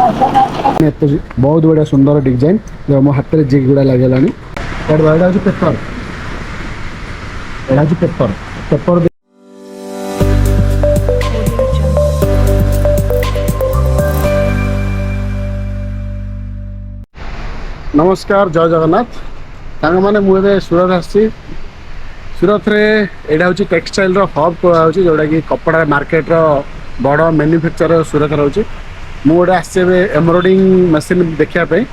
बहुत बढ़िया सुंदर डिजाइन जो मो हाथ में जिग गुड़ा लगे पेपर एटा पेपर पेपर नमस्कार जय जगन्नाथ सांग मैंने मुझे सूरत आसी सूरत रे एटा हूँ टेक्सटाइल हब कह जोटा कि कपड़ा मार्केट बड़ मैन्युफैक्चर सूरत रोचे मुझे आसे एम्ब्रॉयडिंग मशीन देखापी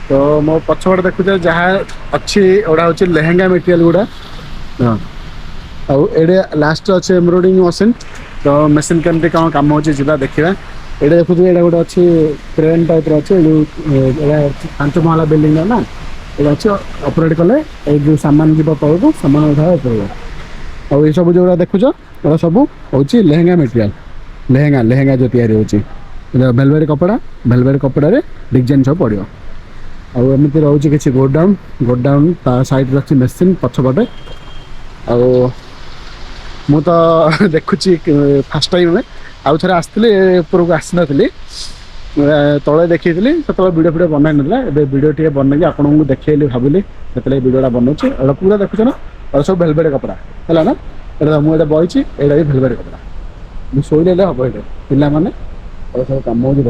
तो मो पछपटे देखुचे जहाँ अच्छी एटा हूँ लेहेंगा मटेरियल गुड़ा हाँ आड़े लास्ट अच्छे एम्ब्रॉयडिंग मशीन तो मशीन केमती कौन कम हो देखा ये देखुए ये गोटे अच्छी ट्रेन टाइप अच्छे 5 महला बिल्डिंग ना ये अच्छे ऑपरेट कले जो सामान जीव तौर को सामान उठा पड़ो और ये सब जो देखुच ये सब हूँ लेहेंगा मटेरियल लेहेंगा लेहेंगा जो तैयारी होची वेलवेट कपड़ा रे डिजाइन सब पड़ो आमती रोचे किसी गोडाउन ता साइड अच्छी मेसीन पछपटे मु तो देखुची फास्ट टाइम आउ थे आसती उपरको आसी नी तले देखी से भिडियो फिडियो बनाई ना भिडियो टे बनई आपको देखली भाविली से भिडियोटा बनाऊँ पूरा देखुच ना और सब वेलवेट कपड़ा है ना ये मुझे बही यहाँ भी वेलवेट कपड़ा मुझे शोले हम ये पिला मैंने सब कम हो देख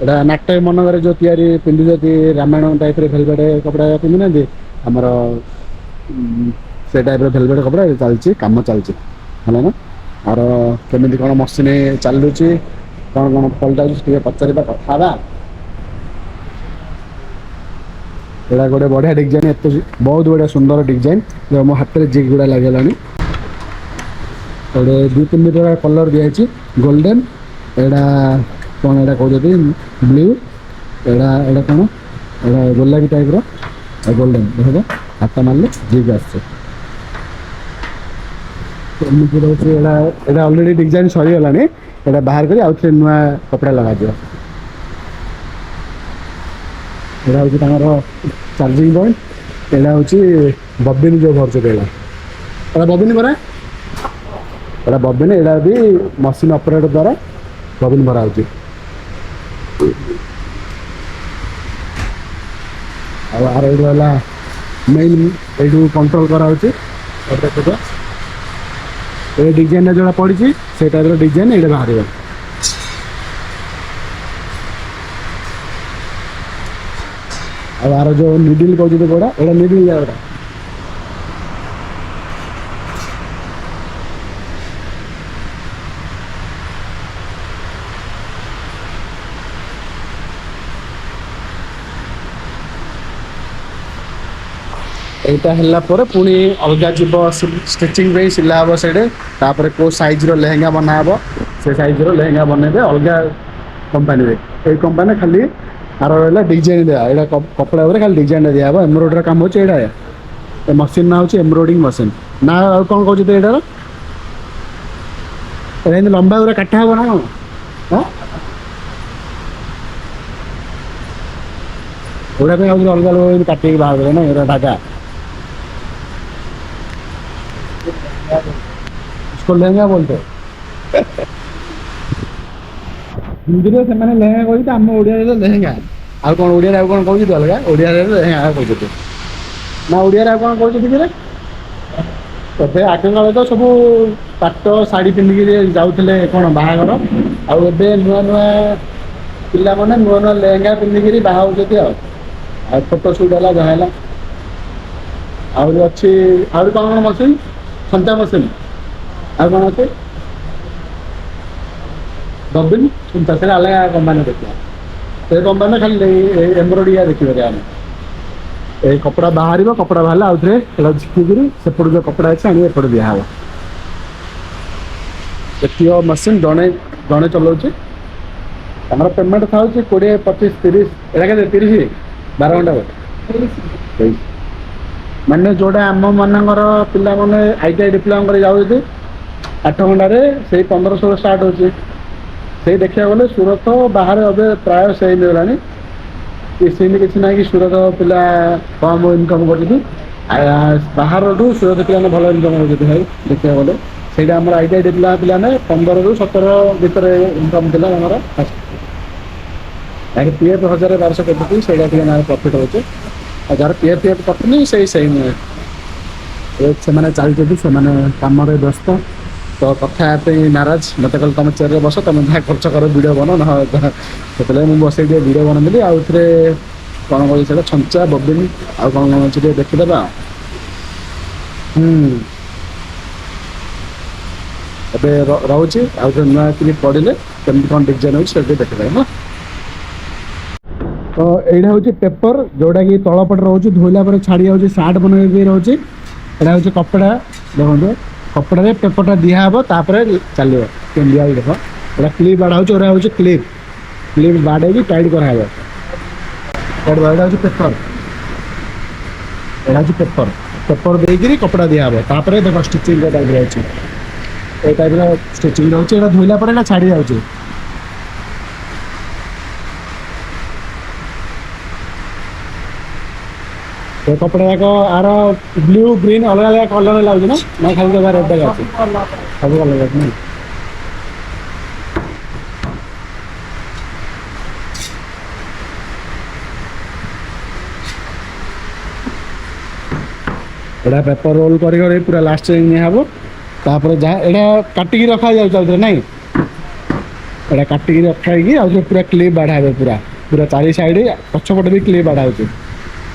यहाँ नाट्य मनक जो तैयारी पिंधुती रामायण टाइप वेलवेट कपड़ा पिंधुना आमर से टाइप वेलवेट कपड़ा चलती कम चलती है ना और केमी कौन मशीन चलुची कौन कौन पलटा पचार कथा यहाँ गोटे बढ़िया डिजाइन एत बहुत बढ़िया सुंदर डिजाइन जो मो हाथ में जिग गुड़ा लगे गोटे 2-3 प्रकार कलर दिखाई गोल्डन यहाँ कौन यहाँ कहते ब्लू यहाँ कौन यहाँ गोलापी टाइप रोल्डन देख हाथ मारे जिग आसमती रोचे यहाँ अलरेडी डिजाइन सरीगला यहाँ बाहर कर आउ थे नुआ कपड़ा लगा दिया यहाँ हूँ चार्जिंग पॉइंट यहाँ हूँ बबिन जो भरचुट यहाँ बबिन भरा यहाँ बबिन यहाँ भी मशीन ऑपरेटर द्वारा बबिन भरा हो मेन यू कंट्रोल करा ये डिजाइन जो पड़ी से टाइप डिजाइन ये बाहर आर जो निडिल कहते कौड़ा यहाँ निडिल जाएगा यहाँ है पुणी अलग जीव स्टिचिंग सिला हम से को साइज रो लेहेंगा बनाब से साइज रो लेहेंगा बनइबे अलग कंपानी ये कंपानी खाली आर रहा डिजाइन दिया यहाँ कपड़ा खाली डिजाइन दिया एम्ब्रॉयडरी काम होचे यहाँ मशीन ना हूँ एम्ब्रॉयडिंग मशीन ना कौन कहते यहाँ लंबा पूरा काटा हे ना कौन गुड़ा अलग अलग काटिक बाहर ना ये ढाका उसको लहंगा बोलते हिंदी में से लहंगा कहते आम ओडिया लहंगा आउ कौन ओडिया कौन कहते अलग ओडिया लहंगा कहते ना ओडिया कौन कहते तथे आग काल तो सब पाट शाढ़ी पिंधिक जाऊे कौन बाहागर आए नुआ नुआ पिला मैंने नुआ नुआ लेहेंगा पिंधिक बाहा फोटो सुट है जहाँ है आहरी अच्छी आहरी कौन कौन मशीन संता मशीन आ कौन अच्छे बबिन सुनता से अलग कंपानी देखा से कंपानी खाली एम्ब्रॉयडरी देखिए आम ये कपड़ा बाहर कपड़ा बाहर आउ थे झिकी सेपट जो कपड़ा अच्छे आने एपटे दिहब ये मशीन जड़े जड़े चलाऊे हमारा पेमेंट था 20-25-30 यहाँ के 30 12 घंटा माने जोड़ा आम मानकर पिला मैंने ITI डिप्लोमा कर जाऊँ 8 घंटे से 1500 स्टार्ट होची से देखा गले सूरत बाहर अबे प्राय से मिललानी किसी ना कि सूरत पिला कम इनकम कर बाहर सूरत पिला भल इनकम होती है देखा गले ସେଇଟା ଆମର ଆଇଡ଼ିଆ ଦେଇଥିଲା ପିଲାମାନେ 15ରୁ 17 ଭିତରେ ଇନକମ୍ ଥିଲା ଆମର ଆगे ପି ଏଫ୍ 1000-1200 କଟୁଛି ସେଇଟା ଟିକେ ଆମର ପ୍ରଫିଟ୍ ହେଉଛି ଆଉ ଯାହାର ପି ଏଫ୍ କଟୁନି ସେଇ ନୁହେଁ ସେମାନେ ଚାଲିଛନ୍ତି ସେମାନେ କାମରେ ବ୍ୟସ୍ତ ତ କଥା ହେବା ପାଇଁ ନାରାଜ ମୋତେ କହିଲେ ତମେ ଚେୟାରରେ ବସ ତମେ ଯାହା ଖର୍ଚ୍ଚ କର ଭିଡ଼ିଓ ବନ ସେଥିଲାଗି ମୁଁ ବସେଇ ଟିକେ ଭିଡ଼ିଓ ବନେଇଦେଲି ଆଉ ଏଥିରେ କ'ଣ କହୁଛି ସେଇଟା ଛଞ୍ଚା ବବିନ୍ ଆଉ କ'ଣ ଅଛି ଟିକେ ଦେଖିଦେବା ଏବେ ରହୁଛି ଆଉ ଥରେ ନୂଆ କିଛି ପଡ଼ିଲେ କେମିତି କ'ଣ ଡିଜାଇନ୍ ହେଉଛି ସେଠି ଦେଖିଦେବା ହଁ। ତ ଏଇଟା ହେଉଛି ପେପର ଯେଉଁଟାକି ତଳପଟେ ରହୁଛି ଧୋଇଲା ପରେ ଛାଡ଼ି ଯାଉଛି ସାର୍ଟ ବନେଇକି ରହୁଛି ଏଇଟା ହେଉଛି କପଡ଼ା ଦେଖନ୍ତୁ କପଡ଼ାରେ ପେପରଟା ଦିଆହେବ ତାପରେ ଚାଲିବ ଦିଆ ଦେଖ ଏଇଟା କ୍ଲିପ୍ ବାଡ଼ା ହେଉଛି ଏଇଟା ହେଉଛି କ୍ଲିପ୍ ବାଡ଼େଇକି ଟାଇଟ୍ କରାହେବ ଏଇଟା ହେଉଛି ପେପର ଏଇଟା ହେଉଛି ପେପର ଦେଇକିରି କପଡ଼ା ଦିଆହେବ ତାପରେ ଦେଖ ଷ୍ଟିଚିଂ ଟାଇପ୍ର ଅଛି এই টাইପ୍ର ଷ୍ଟିଚିଂ ରହୁଛି ଏଇଟା ଧୋଇଲା ପରେ ଏଇଟା ଛାଡ଼ି ଯାଉଛି ଏ କପଡ଼ା ଯାକ ଆର ବ୍ଲୁ ଗ୍ରୀନ୍ ଅଲଗା ଅଲଗା କଲର୍ ଲାଗୁଛି ନା ଖାଲି ତ ରେଡ୍ ଅଛି ସବୁ କଲର୍ ଅଛି ନା ଏଇଟା ପେପର ରୋଲ୍ କରି ପୁରା ଲାଷ୍ଟ ନିଆହେବ ତାପରେ ଯାହା ଏଇଟା କାଟିକି ରଖାଯାଉଛି ଆଉ ଥରେ ନାଇଁ ଏଇଟା କାଟିକି ରଖା ହେଇକି ଆଉ ପୁରା କ୍ଲିପ୍ ବାଡ଼ା ହେବ ପୁରା ଚାରି ସାଇଡ଼୍ ପଛପଟେ ବି କ୍ଲିପ୍ ବାଡ଼ା ହେଉଛି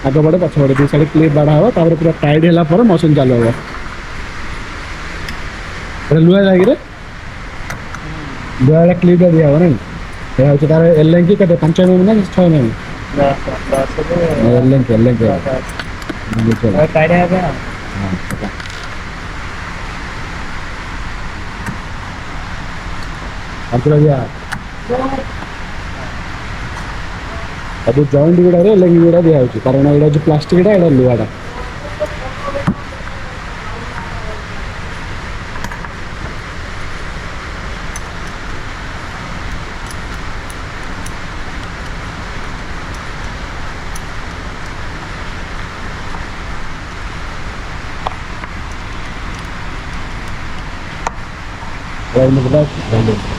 ଆଗ ପଟେ ପଛପଟେ ଦୁଇ ସାଇଡ଼୍ କ୍ଲିପ୍ ବାଡ଼ା ହେବ ତାପରେ ପୁରା ଟାଇଟ୍ ହେଲା ପରେ ମେସିନ୍ ଚାଲୁ ହେବ ଏଇଟା ଲୁହା ଯାଇକିରେ ଲୁହା ଏଇଟା କ୍ଲିପ୍ଟା ଦିଆହେବ ନାଇଁ ଏହା ହେଉଛି ତାର ଏଲେଙ୍କି କେତେ 5 mm ନା 6 mm ଏଲେଙ୍କି ସବୁ ଜଏଣ୍ଟ ଗୁଡ଼ାରେ ଏଲେଙ୍କି ଗୁଡ଼ା ଦିଆହେଉଛି କାରଣ ଏଇଟା ହେଉଛି ପ୍ଲାଷ୍ଟିକଟା ଏଇଟା ଲୁହାଟା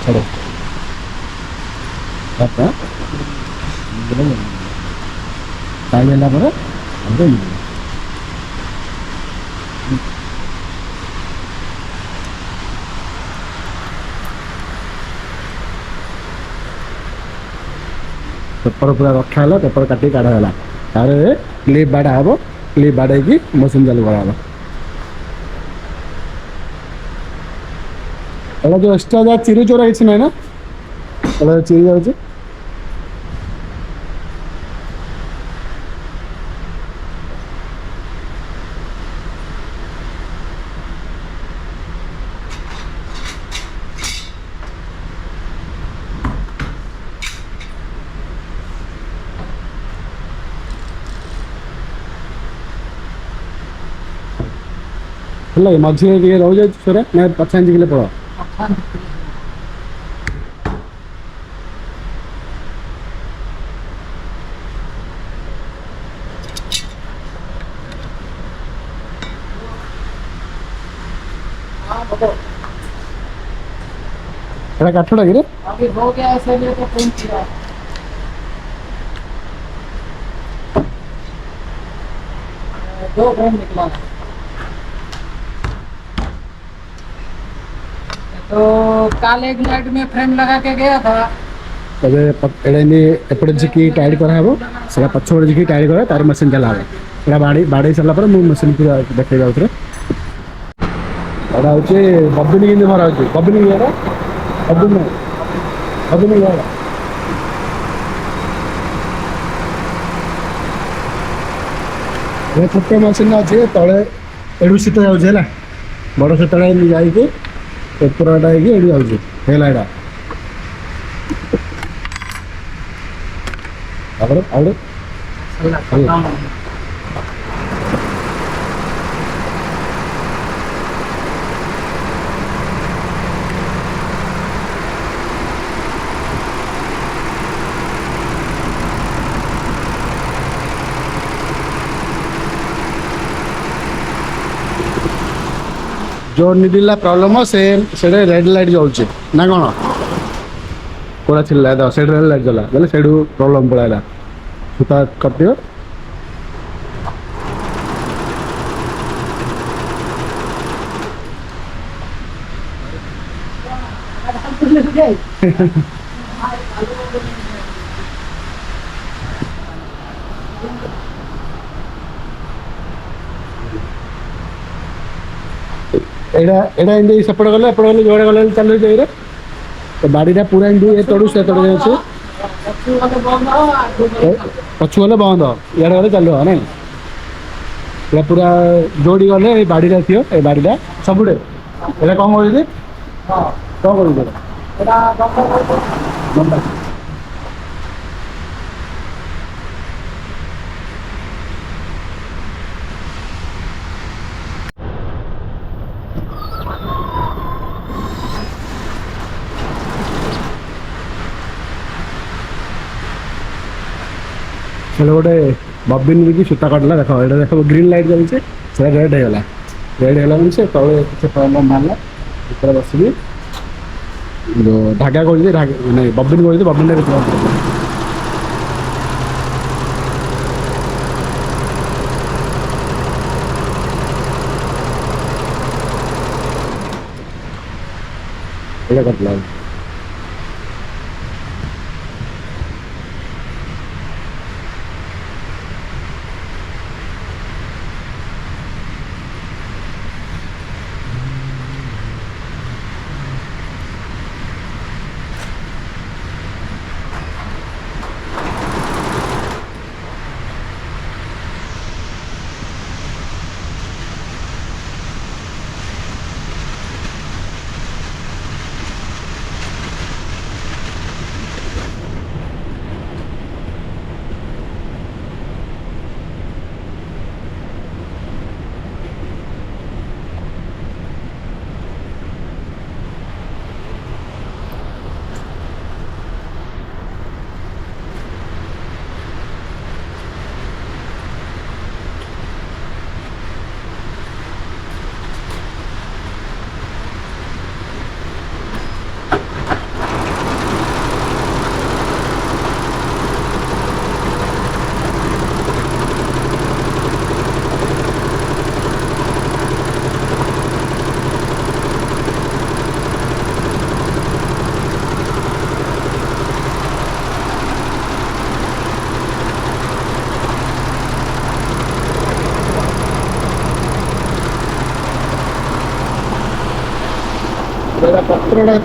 ଛାଡ଼ ଟାଇମ୍ ହେଲା ପରେ ପେପର ପୁରା ରଖା ହେଲା ପେପର କାଟିକି କାଢ଼ା ହେଲା ତାପରେ କ୍ଲିପ୍ ବାଡ଼ା ହେବ କ୍ଲିପ୍ ବାଡ଼େଇକି ମେସିନ୍ ଚାଲୁ କରାହେବ ଏଇଟା ଯେଉଁ ଏକ୍ସଟ୍ରା ଯାହା ଚିରି ଚୋରା କିଛି ନାହିଁ ନା ଏଇଟା ଚିରି ଯାଉଛି ହେଲା ମଝିରେ ଟିକେ ରହିଯାଉଛି ଛୋରା ନା ପଛା ଇଞ୍ଚିକିଲେ ପଳ ଏଇଟା କାଠଟା କିରେ हो गया ऐसे लिए तो पेंट किया 2 फ्रेम निकला है तो कल एक नाइट में फ्रेम लगा के गया था ଏବେ ଏଇଟା ଏମିତି ଏପଟେ ଝିକି ଟାଇଟ୍ କରାହେବ ସେଇଟା ପଛପଟେ ଝିକି ଟାଇଟ୍ କରାହେବ ତାର ମେସିନ୍ ଚାଲା ହେବ ଏଇଟା ବାଡ଼େଇ ସାରିଲା ପରେ ମୁଁ ମେସିନ୍ ପୁରା ଦେଖେଇ ଯାଉଥିରେ ଏଇଟା ହେଉଛି ବବିନ୍ କେମିତି ଭରା ହେଉଛି ବବିନ୍ ଇଏଟା ବବିନ୍ ଇଏଟା ଛୋଟ ମେସିନ୍ ଅଛି ତଳେ ଏଠୁ ଶୀତ ଯାଉଛି ହେଲା ବଡ଼ ଶୀତଟା ଏମିତି ଯାଇକି ପେପରଟା ହେଇକି ଏଠି ଯାଉଛି ହେଲା ଏଇଟା ତାପରେ ଆଉ जो निडिल प्रॉब्लम से रेड लाइट जलुचे ना कौन पूरा चिल्ला तो से रेड लाइट जला बोले से प्रॉब्लम पड़ा सूता कर दियो एडा एडा इंदे सपोर्ट गले जोड़े गले चल जाइरे तो बाड़ीटा पूरा इंदे ए तोड़ू से तोड़ जाय छै पछु वाले बंद यार वाले चलो है या पूरा जोड़ी गले ए बाड़ीटा थियो ए बाड़ीटा सबुडे एला कोन होई दे हां कोन होई दे एडा बंद से गोटे बबिन भी सूता काटला देख ये देख ग्रीन लाइट चलছে से रेड होगा रेड होगा मैंने से तले किसी प्रॉब्लम मारला ऊपर बस जो धागा कर नहीं बबिन कर बबिन कटला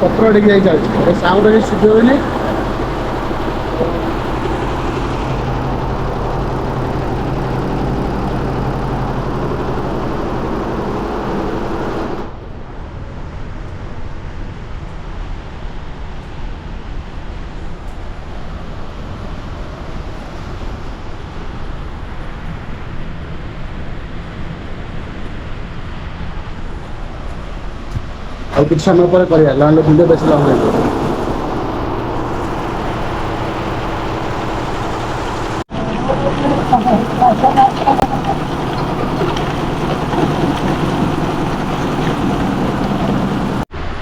पत्र डिगे चलছে साउंड भी शुद्ध होनी और कुछ समय पर करिया लाल वीडियो बेस लॉन्ग है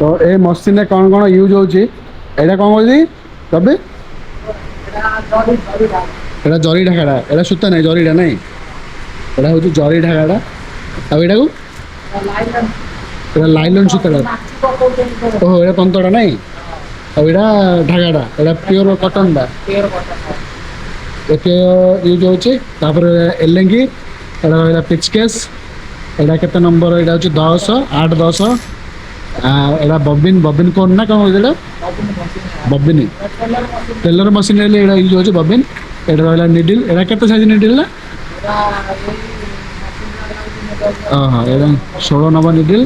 तो ए मशीन में कौन कौन यूज होची एटा कौन होची तबे एटा जरी ढाकाटा एटा सूता नहीं जरीटा नहीं एटा होची जरी ढाकाटा अब एटा को एटा लाइलन सूताटा ओहो एटा तंतटा नहीं अब एटा ढाकाटा एटा प्योर कॉटन दा एके यूज होची तापर एलेंगी एटा रहला पिच केस एटा केते नंबर एटा होची 10 8 10 एटा बबिन बबिन कोन ना कौन होइला बबिन टेलर मशीन रे एटा यूज होची बबिन एटा रहला निडल एटा केते साइज निडल ना हां एटा 16 नंबर निडल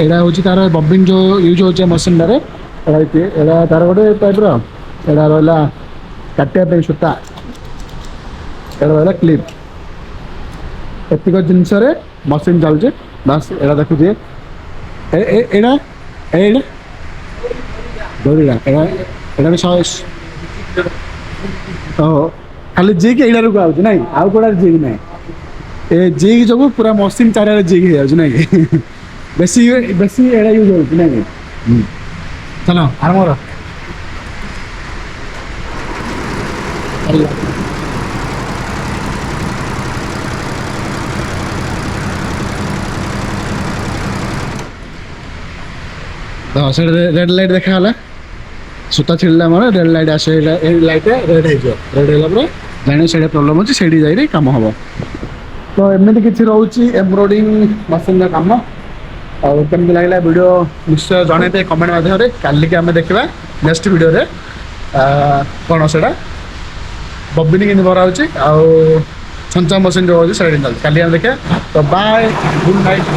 एटा होची तार बबिन जो यूज होची मशीन रे एटा तार गोटे टाइप रो एटा रहला काटे पे सूता एटा रहला क्लिप एतिक जिंस रे मशीन चलजे बस एटा देखु जे एड़ा एड़ा दोरीड़ा एड़ा एड़ा में सॉस ओ खाली जी के एड़ा रुक आउछ नाही आउ कोडा जी नहीं ए जी जो पूरा मशीन चारे जी के आउछ नाही ବେଶୀ ବେଶୀ ଏଇଟା ୟୁଜ୍ ହେଉଛି ନାଇଁ କି ଚାଲ ଆରମ୍ଭ କର। ସେଇଟା ରେଡ୍ ଲାଇଟ୍ ଦେଖାଗଲା ସୂତା ଛିଡ଼ିଲା ଆମର ରେଡ୍ ଲାଇଟ୍ ଆସିବ ଏଇ ଲାଇଟ୍ରେ ରେଡ୍ ହେଇଯିବ ରେଡ୍ ହେଲା ପରେ ଜାଣିବ ସେଇଟା ପ୍ରୋବ୍ଲେମ୍ ଅଛି ସେଇଠି ଯାଇକି କାମ ହେବ। ତ ଏମିତି କିଛି ରହୁଛି ଏମ୍ବ୍ରଏଡିଂ ମେସିନ୍ର କାମ। ଆଉ କେମିତି ଲାଗିଲା ଭିଡ଼ିଓ ନିଶ୍ଚୟ ଜଣେଇବେ କମେଣ୍ଟ ମାଧ୍ୟମରେ। କାଲିକି ଆମେ ଦେଖିବା ନେକ୍ସଟ ଭିଡ଼ିଓରେ କ'ଣ ସେଇଟା ବବିନି କେମିତି ଭରା ହେଉଛି ଆଉ ଛଞ୍ଚା ମେସିନ୍ ଯେଉଁ ହେଉଛି ସେଇଟା ଚାଲିଛି କାଲି ଆମେ ଦେଖିବା। ତ ବାଏ ଗୁଡ୍ ନାଇଟ୍।